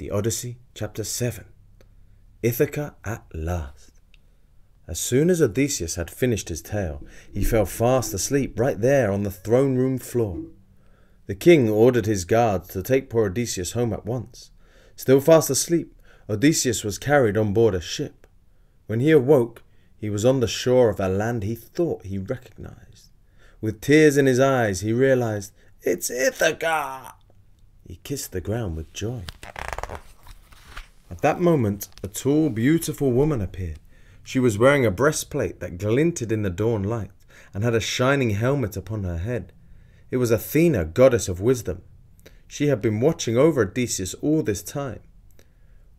The Odyssey, Chapter 7. Ithaca at last. As soon as Odysseus had finished his tale, he fell fast asleep right there on the throne room floor. The king ordered his guards to take poor Odysseus home at once. Still fast asleep, Odysseus was carried on board a ship. When he awoke, he was on the shore of a land he thought he recognized. With tears in his eyes, he realized, "It's Ithaca!" He kissed the ground with joy. At that moment, a tall, beautiful woman appeared. She was wearing a breastplate that glinted in the dawn light and had a shining helmet upon her head. It was Athena, goddess of wisdom. She had been watching over Odysseus all this time.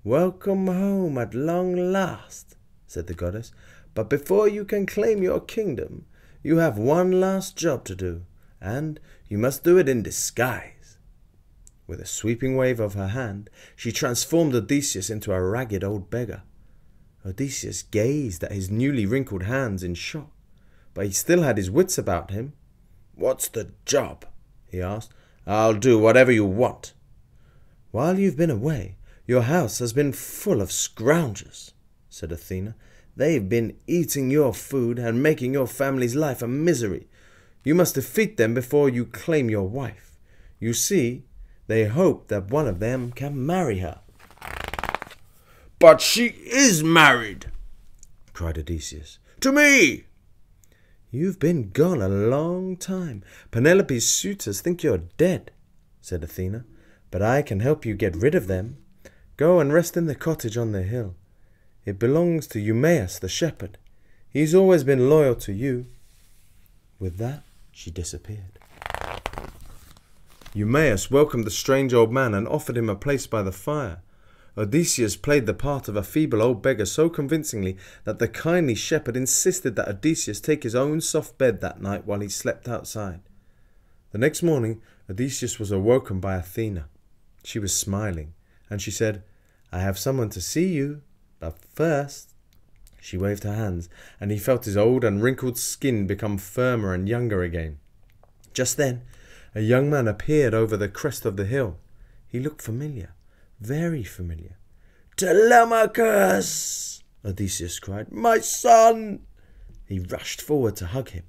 "Welcome home at long last," said the goddess. "But before you can claim your kingdom, you have one last job to do, and you must do it in disguise." With a sweeping wave of her hand, she transformed Odysseus into a ragged old beggar. Odysseus gazed at his newly wrinkled hands in shock, but he still had his wits about him. "What's the job?" he asked. "I'll do whatever you want." "While you've been away, your house has been full of scoundrels," said Athena. "They've been eating your food and making your family's life a misery. You must defeat them before you claim your wife. You see, they hope that one of them can marry her." "But she is married!" cried Odysseus. "To me!" "You've been gone a long time. Penelope's suitors think you're dead," said Athena. "But I can help you get rid of them. Go and rest in the cottage on the hill. It belongs to Eumaeus the shepherd. He's always been loyal to you." With that, she disappeared. Eumaeus welcomed the strange old man and offered him a place by the fire. Odysseus played the part of a feeble old beggar so convincingly that the kindly shepherd insisted that Odysseus take his own soft bed that night while he slept outside. The next morning, Odysseus was awoken by Athena. She was smiling, and she said, "I have someone to see you, but first—" She waved her hands, and he felt his old and wrinkled skin become firmer and younger again. Just then, a young man appeared over the crest of the hill. He looked familiar, very familiar. "Telemachus!" Odysseus cried. "My son!" He rushed forward to hug him.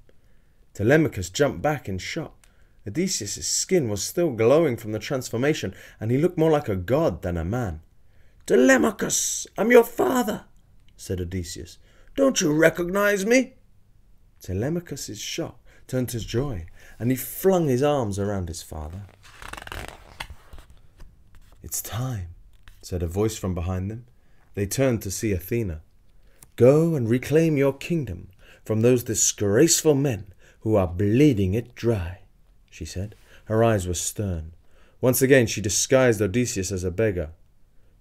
Telemachus jumped back in shock. Odysseus' skin was still glowing from the transformation, and he looked more like a god than a man. "Telemachus, I'm your father," said Odysseus. "Don't you recognize me?" Telemachus' shock turned to joy, and he flung his arms around his father. "It's time," said a voice from behind them. They turned to see Athena. "Go and reclaim your kingdom from those disgraceful men who are bleeding it dry," she said. Her eyes were stern. Once again she disguised Odysseus as a beggar.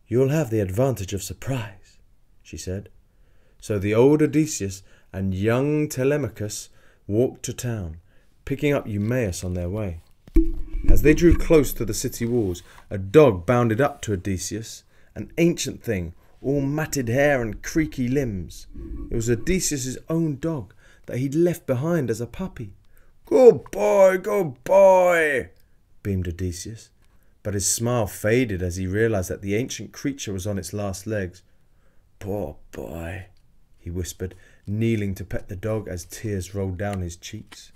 "You'll have the advantage of surprise," she said. So the old Odysseus and young Telemachus walked to town, picking up Eumaeus on their way. As they drew close to the city walls, a dog bounded up to Odysseus, an ancient thing, all matted hair and creaky limbs. It was Odysseus' own dog that he'd left behind as a puppy. Good boy, beamed Odysseus, but his smile faded as he realized that the ancient creature was on its last legs. "Poor boy," he whispered, kneeling to pet the dog as tears rolled down his cheeks.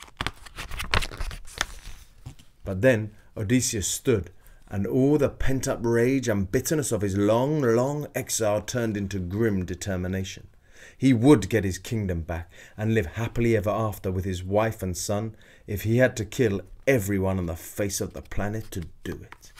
But then Odysseus stood, and all the pent-up rage and bitterness of his long exile turned into grim determination. He would get his kingdom back and live happily ever after with his wife and son if he had to kill everyone on the face of the planet to do it.